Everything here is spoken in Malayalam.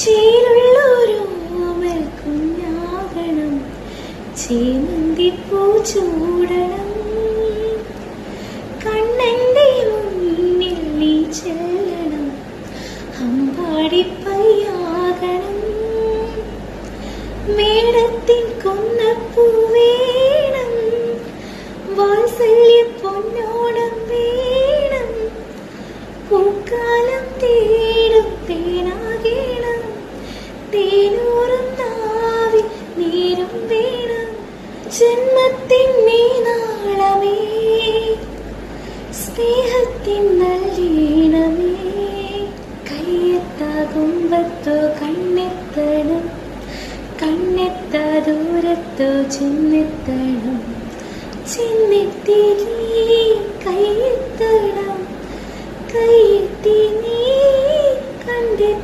ചേരുള്ളോരോമൽ കുഞ്ഞാകണം, ചേമന്തിപ്പൂ ചൂടണം, കണ്ണന്റെ മുന്നിൽ നീ ചെല്ലണം, അമ്പാടിപ്പയ്യാകണം. മേടത്തിൻ കൊന്നപ്പൂ വേണം, വാത്സല്യ പൊന്നോണം വേണം, പൂക്കാലം തേടും തേനാകേണം, തേനൂറും നാവിൽ നീരും വേണം. ജന്മത്തിൻ നീനാളമേ, സ്നേഹത്തിൻ നല്ലീണമേ, കയ്യെത്താകുമ്പത്തോ കണ്ണെത്തണം, കണ്ണെത്താ ദൂരത്തോ ചെന്നെത്തണം, ചെന്നെത്തി നീ കയ്യെത്തണം, കയ്യെത്തി നീ കണ്ടെത്തി.